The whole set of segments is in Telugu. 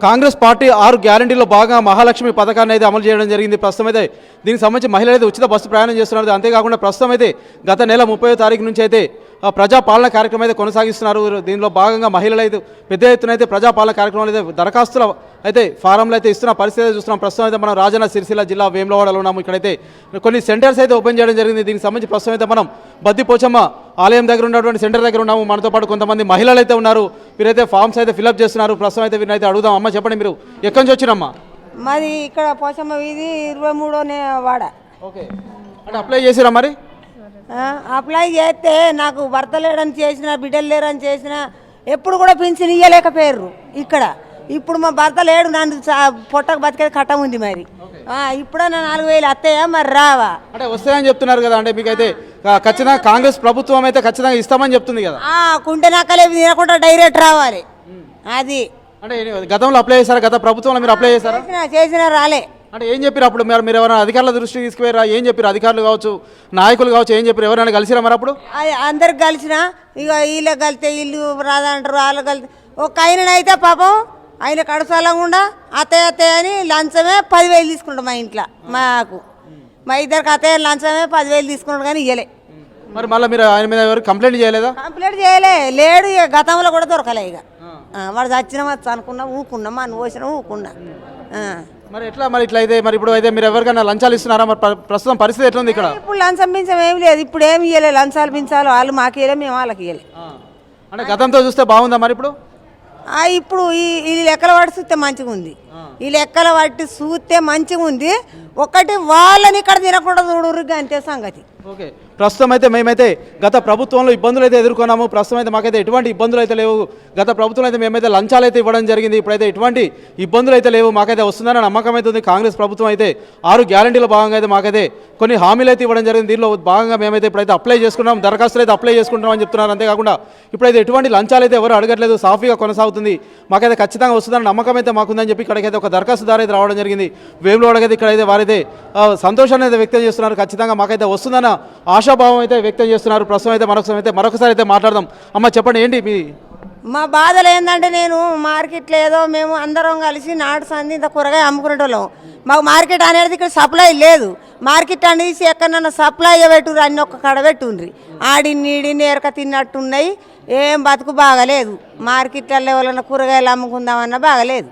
కాంగ్రెస్ పార్టీ 6 గ్యారంటీలో భాగంగా మహాలక్ష్మి పథకాన్ని అయితే అమలు చేయడం జరిగింది. ప్రస్తుతం అయితే దీనికి సంబంధించి మహిళలు అయితే ఉచిత బస్సు ప్రయాణం చేస్తున్నారు. అంతేకాకుండా ప్రస్తుతం అయితే గత నెల 30వ తారీఖు నుంచి అయితే ప్రజాపాలన కార్యక్రమం అయితే కొనసాగిస్తున్నారు. దీనిలో భాగంగా మహిళలు అయితే పెద్ద ఎత్తున అయితే ప్రజాపాలన కార్యక్రమాలు అయితే దరఖాస్తుల అయితే ఫారంలు అయితే ఇస్తున్న పరిస్థితి అయితే చూస్తున్నాం. ప్రస్తుతం అయితే మనం రాజన్న సిరిసిల్ల జిల్లా వేములవాడలో ఉన్నాము. ఇక్కడైతే కొన్ని సెంటర్స్ అయితే ఓపెన్ చేయడం జరిగింది. దీనికి సంబంధించి ప్రస్తుతం అయితే మనం బద్దిపోచమ్మ ఆలయం దగ్గర ఉన్నటువంటి సెంటర్ దగ్గర ఉన్నాము. మనతో పాటు కొంతమంది మహిళలు అయితే ఉన్నారు. వీరైతే ఫామ్స్ అయితే ఫిల్అప్ చేస్తున్నారు. ప్రస్తుతం అయితే వీరినైతే అడుగుదాం. అమ్మ చెప్పండి, మీరు ఎక్కడి నుంచి వచ్చిరమ్మా? మాది ఇక్కడ పోచమ్మ వీధి 23వ వాడ. ఓకే, అంటే అప్లై చేసిరా మరి? అప్లై చేస్తే నాకు భర్త లేడని చేసిన, బిడ్డలు లేరని చేసిన, ఎప్పుడు కూడా పింఛన్ ఇయ్యలేకపోయారు ఇక్కడ. ఇప్పుడు మా భర్త లేడు, నన్ను పొట్టకు బతికేది కట్టం ఉంది మరి. ఇప్పుడన్నా 4000 వస్తాయా మరి రావా? అంటే వస్తాయని చెప్తున్నారు కదా. అంటే మీకైతే ఖచ్చితంగా కాంగ్రెస్ ప్రభుత్వం అయితే ఖచ్చితంగా ఇస్తామని చెప్తుంది కదా. కుంటే నక్కలేవి తినకుండా డైరెక్ట్ రావాలి. అది అంటే గతంలో అప్లై చేశారా? గత ప్రభుత్వంలో మీరు అప్లై చేశారా? చేసిన రాలే. అంటే ఏం చెప్పారు అప్పుడు? మీరు ఎవరైనా అధికారుల దృష్టికి తీసుకుపోయారా? ఏం చెప్పారు? అధికారులు కావచ్చు, నాయకులు కావచ్చు, ఏం చెప్పారు? ఎవరైనా కలిసిరా మరి అప్పుడు? అందరికి కలిసిన, ఇక వీళ్ళకి కలితే వీళ్ళు రాదంటారు, వాళ్ళు కలితే ఒక ఆయననైతే పాపం ఆయన కడుసలంగా అత్తయ్య అని లంచమే 10,000 తీసుకుంటాం మా ఇంట్లో. మా ఇద్దరికి అత్తయ్య లంచమే 10,000 తీసుకున్నాడు కానీ ఇయ్యలే. మరి మళ్ళీ మీరు ఆయన మీద ఎవరు కంప్లైంట్ చేయలేదా? కంప్లైంట్ చేయలే, లేడు. ఇక గతంలో కూడా దొరకలే. ఇక వాడు చచ్చిన అనుకున్నా ఊకున్నా, మన పోసిన ఊకున్నా. మరి ఎట్లా మరి ఇట్లా అయితే మరి ఇప్పుడు అయితే మీరు ఎవరికైనా లంచాలు ఇస్తున్నారా? మరి ప్రస్తుతం పరిస్థితి ఎట్లా ఉంది ఇక్కడ? ఇప్పుడు లంచం పింఛం ఏమి లేదు. ఇప్పుడు ఏమి ఇవ్వలే, లంచాలు పించాలు వాళ్ళు మాకు ఇవ్వలే, మేము వాళ్ళకి ఇవ్వలే. అంటే గతంతో చూస్తే బాగుందా మరి ఇప్పుడు? ఇప్పుడు ఈ లెక్కల వాటి చూస్తే మంచిగా ఉంది. ఈ లెక్కల వాటి చూస్తే మంచిగా ఉంది. ఒకటి వాళ్ళని ఇక్కడ తినకుండా చూడరు, అంతే సంగతి. ఓకే, ప్రస్తుతం అయితే మేమైతే గత ప్రభుత్వంలో ఇబ్బందులు అయితే ఎదుర్కొన్నాము. ప్రస్తుతం అయితే మాకైతే ఎటువంటి ఇబ్బందులు అయితే లేవు. గత ప్రభుత్వంలో అయితే మేమైతే లంచాలు అయితే ఇవ్వడం జరిగింది. ఇప్పుడైతే ఎటువంటి ఇబ్బందులు అయితే లేవు. మాకైతే వస్తుందని నమ్మకం అయితే ఉంది. కాంగ్రెస్ ప్రభుత్వం అయితే 6 గ్యారంటీల భాగంగా అయితే మాకైతే కొన్ని హామీలు అయితే ఇవ్వడం జరిగింది. దీనిలో భాగంగా మేమైతే ఇప్పుడైతే అప్లై చేసుకున్నాం, దరఖాస్తులు అయితే అప్లై చేసుకుంటామని చెప్తున్నారు. అంతేకాకుండా ఇప్పుడైతే ఎటువంటి లంచాలు అయితే ఎవరు అడగట్లేదు, సాఫీగా కొనసాగుతుంది. మాకైతే ఖచ్చితంగా వస్తుందని నమ్మకం అయితే మాకుందని చెప్పి ఇక్కడికైతే ఒక దరఖాస్తుదారు అయితే రావడం జరిగింది. వేములవాడకైతే ఇక్కడైతే వారైతే సంతోషాన్ని అయితే వ్యక్తం చేస్తున్నారు. ఖచ్చితంగా మాకైతే వస్తుందన్న ఆశాభావం అయితే వ్యక్తం చేస్తున్నారు. ప్రస్తుతం అయితే మరొకసారి అయితే మాట్లాడదాం. అమ్మ చెప్పండి, ఏంటి మీ మా బాధలు ఏంటంటే, నేను మార్కెట్లో ఏదో మేము అందరం కలిసి నాటు సంది ఇంత కూరగాయ అమ్ముకునేటోళ్ళం. మాకు మార్కెట్ అనేది ఇక్కడ సప్లై లేదు. మార్కెట్ అనేసి ఎక్కడన్నా సప్లై పెట్టుర్రు, అన్ని ఒక్క కడ పెట్టుండ్రి. నీడిని ఎరక తిన్నట్టున్నాయి. ఏం బతుకు బాగలేదు. మార్కెట్లలో ఎవరన్నా కూరగాయలు అమ్ముకుందామన్నా బాగలేదు.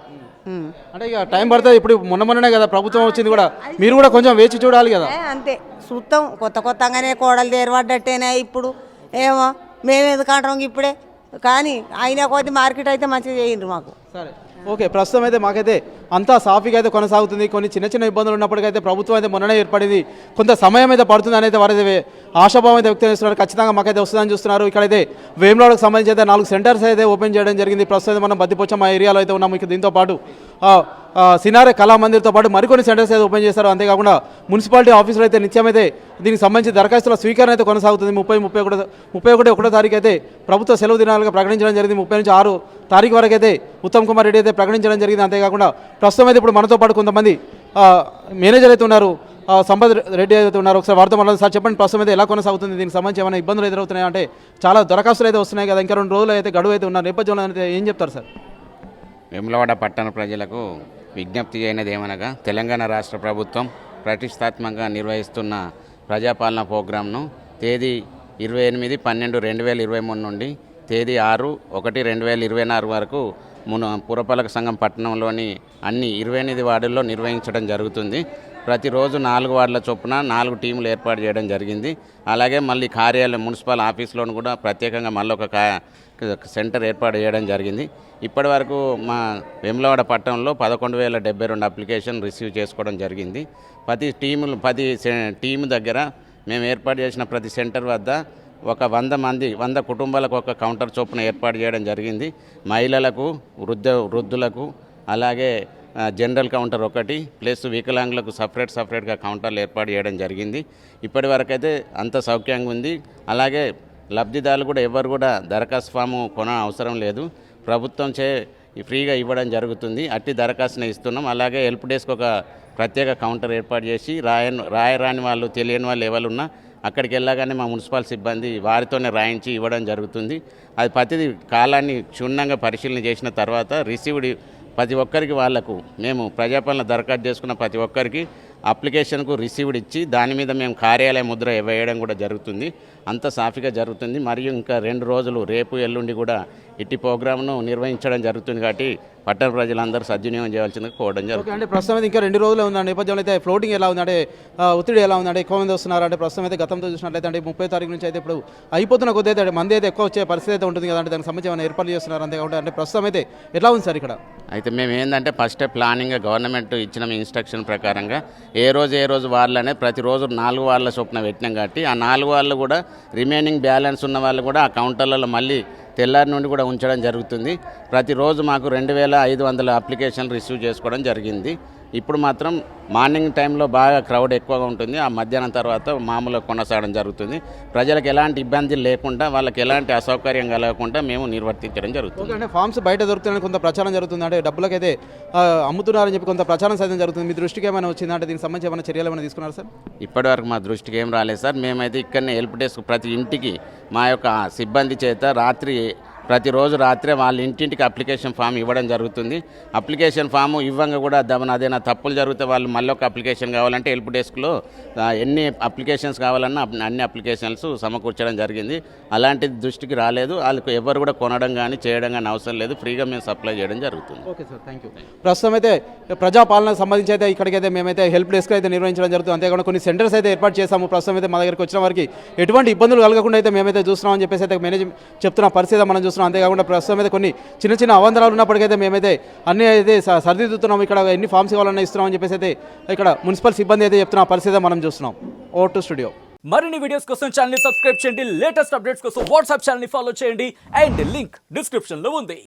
అంటే ఇక టైం పడుతుంది. ఇప్పుడు మొన్ననే కదా ప్రభుత్వం వచ్చింది కూడా, మీరు కూడా కొంచెం వేచి చూడాలి కదా. అంతే చూస్తాం. కొత్తగానే కోడలు దేరపడ్డట్టేనే. ఇప్పుడు ఏమో మేము ఎందుకంటాం ఇప్పుడే, కానీ అయినా కొద్ది మార్కెట్ అయితే మంచిగా చేయండి మాకు. సరే, ఓకే. ప్రస్తుతం అయితే మాకైతే అంతా సాఫీగా అయితే కొనసాగుతుంది. కొన్ని చిన్న ఇబ్బందులు ఉన్నప్పటికైతే ప్రభుత్వం అయితే మొన్ననే ఏర్పడింది. కొంత సమయం అయితే పడుతుంది అనేది వారైతే ఆశాభావం అయితే వ్యక్తం చేస్తున్నారు. ఖచ్చితంగా మాకైతే వస్తుందని చూస్తున్నారు. ఇక్కడైతే వేములవాడకు సంబంధించి అయితే 4 సెంటర్స్ అయితే ఓపెన్ చేయడం జరిగింది. ప్రస్తుతం మనం బద్దిపోచమ్మ ఏరియాలో అయితే ఉన్నాము. ఇక దీంతో పాటు సినారే కళామందిర్తో పాటు మరికొన్ని సెంటర్స్ అయితే ఓపెన్ చేస్తారు. అంతేకాకుండా మున్సిపాలిటీ ఆఫీసులో అయితే నిత్యమైతే దీనికి సంబంధించి దరఖాస్తుల స్వీకరణ అయితే కొనసాగుతుంది. 31 తారీఖు అయితే ప్రభుత్వ సెలవు దినాలుగా ప్రకటించడం జరిగింది. 30 నుంచి 6 తారీఖు వరకు అయితే ఉత్తమ్ కుమార్ రెడ్డి అయితే ప్రకటించడం జరిగింది. అంతేకాకుండా ప్రస్తుతం అయితే ఇప్పుడు మనతో పాటు కొంతమంది మేనేజర్ అయితే ఉన్నారు, సంపత్ రెడ్డి అయితే ఉన్నారు. ఒకసారి వారితో మాట్లాడాలి. సార్ చెప్పండి, ప్రస్తుతం అయితే ఎలా కొనసాగుతుంది? దీనికి సంబంధించి ఏమైనా ఇబ్బందులు ఎదురవుతున్నాయి? అంటే చాలా దరఖాస్తులు అయితే వస్తున్నాయి కదా, ఇంకా 2 రోజులు అయితే గడువు అయితే ఉన్నారు. నేపథ్యంలో అయితే ఏం చెప్తారు సార్? వేములవాడ పట్టణ ప్రజలకు విజ్ఞప్తి చేయనది ఏమనగా, తెలంగాణ రాష్ట్ర ప్రభుత్వం ప్రతిష్టాత్మకంగా నిర్వహిస్తున్న ప్రజాపాలన ప్రోగ్రాంను తేదీ 28/12/2023 నుండి తేదీ 6/1/2024 వరకు పురపాలక సంఘం పట్టణంలోని అన్ని 28 వార్డుల్లో నిర్వహించడం జరుగుతుంది. ప్రతిరోజు 4 వార్డుల చొప్పున 4 టీములు ఏర్పాటు చేయడం జరిగింది. అలాగే మళ్ళీ కార్యాలయం మున్సిపల్ ఆఫీస్లోను కూడా ప్రత్యేకంగా మళ్ళీ ఒక సెంటర్ ఏర్పాటు చేయడం జరిగింది. ఇప్పటి వరకు మా వేములవాడ పట్టణంలో 11,072 అప్లికేషన్ రిసీవ్ చేసుకోవడం జరిగింది. ప్రతి టీము దగ్గర మేము ఏర్పాటు చేసిన ప్రతి సెంటర్ వద్ద ఒక 100 కుటుంబాలకు ఒక కౌంటర్ చొప్పున ఏర్పాటు చేయడం జరిగింది. మహిళలకు, వృద్ధులకు, అలాగే జనరల్ కౌంటర్ ఒకటి ప్లస్ వికలాంగులకు సపరేట్గా కౌంటర్లు ఏర్పాటు చేయడం జరిగింది. ఇప్పటి వరకైతే అంత సౌఖ్యంగా ఉంది. అలాగే లబ్ధిదారులు కూడా ఎవరు కూడా దరఖాస్తు ఫాము అవసరం లేదు. ప్రభుత్వం ఫ్రీగా ఇవ్వడం జరుగుతుంది. అట్టి దరఖాస్తుని ఇస్తున్నాం. అలాగే హెల్ప్ డెస్క్ ఒక ప్రత్యేక కౌంటర్ ఏర్పాటు చేసి రాయరాని వాళ్ళు, తెలియని వాళ్ళు ఎవరున్నా అక్కడికి వెళ్ళగానే మా మున్సిపల్ సిబ్బంది వారితోనే రాయించి ఇవ్వడం జరుగుతుంది. అది ప్రతిదీ కాలాన్ని క్షుణ్ణంగా పరిశీలన చేసిన తర్వాత రిసీవ్డ్ ప్రతి ఒక్కరికి వాళ్లకు మేము ప్రజాపాలన దరఖాస్తు చేసుకున్న ప్రతి ఒక్కరికి అప్లికేషన్కు రిసీవ్డ్ ఇచ్చి దాని మీద మేము కార్యాలయ ముద్ర వేయడం కూడా జరుగుతుంది. అంత సాఫీగా జరుగుతుంది. మరియు ఇంకా 2 రోజులు రేపు ఎల్లుండి కూడా ఇట్టి ప్రోగ్రామ్ను నిర్వహించడం జరుగుతుంది. కాబట్టి పట్టణ ప్రజలందరూ సద్వినియోగం చేయాల్సిందిగా కోరడం జరుగుతుంది. అంటే ప్రస్తుతం అయితే ఇంకా 2 రోజులు ఉంది నేపథ్యంలో అయితే ఫ్లోటింగ్ ఎలా ఉందంటే ఒత్తిడి ఎలా ఉందంటే ఎక్కువ మంది వస్తున్నారు అంటే ప్రస్తుతం అయితే గతంతో చూసినట్లయితే అంటే 30 తారీఖు నుంచి అయితే ఇప్పుడు అయిపోతున్న కొద్ది అయితే మంది అయితే ఎక్కువ వచ్చే పరిస్థితి అయితే ఉంటుంది కదా అంటే దానికి సంబంధించి ఏమైనా ఏర్పాట్లు చేస్తున్నారు అంతేకాకుండా అంటే ప్రస్తుతం అయితే ఎట్లా ఉంది సార్ ఇక్కడ? అయితే మేము ఏంటంటే ఫస్టే ప్లానింగ్గా గవర్నమెంట్ ఇచ్చిన ఇన్స్ట్రక్షన్ ప్రకారంగా ఏ రోజు వాళ్ళనే ప్రతిరోజు 4 వాళ్ళ చొప్పున పెట్టినాం. కాబట్టి ఆ 4 వాళ్ళు కూడా రిమైనింగ్ బ్యాలెన్స్ ఉన్న వాళ్ళు కూడా ఆ కౌంటర్లలో మళ్ళీ తెల్లారి నుండి కూడా ఉంచడం జరుగుతుంది. ప్రతిరోజు మాకు 2500 అప్లికేషన్లు రిసీవ్ చేసుకోవడం జరిగింది. ఇప్పుడు మాత్రం మార్నింగ్ టైంలో బాగా క్రౌడ్ ఎక్కువగా ఉంటుంది. ఆ మధ్యాహ్నం తర్వాత మామూలుగా కొనసాగడం జరుగుతుంది. ప్రజలకు ఎలాంటి ఇబ్బంది లేకుండా వాళ్ళకి ఎలాంటి అసౌకర్యం కలగకుండా మేము నిర్వర్తించడం జరుగుతుంది. అంటే ఫామ్స్ బయట దొరుకుతున్నాయని కొంత ప్రచారం జరుగుతుంది అంటే డబ్బులకైతే అమ్ముతున్నారని చెప్పి కొంత ప్రచారం సైతం జరుగుతుంది. మీ దృష్టికి ఏమైనా వచ్చిందంటే దీనికి సంబంధించి ఏమైనా చర్యలు ఏమైనా తీసుకున్నారు సార్? ఇప్పటివరకు మా దృష్టికి ఏం రాలేదు సార్. మేమైతే ఇక్కడనే హెల్ప్ డెస్క్ ప్రతి ఇంటికి మా యొక్క సిబ్బంది చేత ప్రతిరోజు రాత్రే వాళ్ళ ఇంటింటికి అప్లికేషన్ ఫామ్ ఇవ్వడం జరుగుతుంది. అప్లికేషన్ ఫాము ఇవ్వంగా కూడా అదేనా తప్పులు జరిగితే వాళ్ళు మళ్ళీ ఒక అప్లికేషన్ కావాలంటే హెల్ప్ డెస్క్లో ఎన్ని అప్లికేషన్స్ కావాలన్నా అన్ని అప్లికేషన్స్ సమకూర్చడం జరిగింది. అలాంటి దృష్టికి రాలేదు. వాళ్ళకు ఎవరు కూడా కొనడం కానీ చేయడం కానీ అవసరం లేదు. ఫ్రీగా మేము సప్లై చేయడం జరుగుతుంది. Okay sir, thank you. ప్రస్తుతం అయితే ప్రజాపాలనకు సంబంధించి అయితే ఇక్కడికైతే మేమైతే హెల్ప్ డెస్క్ అయితే నిర్వహించడం జరుగుతుంది. అంతేకాకుండా కొన్ని సెంటర్స్ అయితే ఏర్పాటు చేశాము. ప్రస్తుతం అయితే మా దగ్గరికి వచ్చిన వారికి ఎటువంటి ఇబ్బందులు కలగకుండా అయితే మేమైతే చూస్తున్నామని చెప్పేసి అయితే మేనేజ్ చెప్తున్న పరిస్థితి మనం చూస్తున్నాం. అంతేకాకుండా ప్రస్తుతం అయితే కొన్ని చిన్న అవాంతరాలు ఉన్నప్పటికైతే మేమైతే అన్నీ అయితే సరిదిద్దుతున్నాం. ఇక్కడ ఎన్ని ఫామ్స్ కావాలన్నా ఇస్తున్నామని చెప్పేసి అయితే ఇక్కడ మున్సిపల్ సిబ్బంది అయితే చెప్తున్న పరిస్థితి మనం చూస్తున్నాం. Over to studio. మరిన్ని వీడియోస్ కోసం ఛానల్ ని సబ్స్క్రైబ్ చేయండి. లేటెస్ట్ అప్డేట్స్ కోసం వాట్సాప్ ఛానల్ ని ఫాలో చేయండి. అండ్ లింక్ డిస్క్రిప్షన్ లో ఉంది.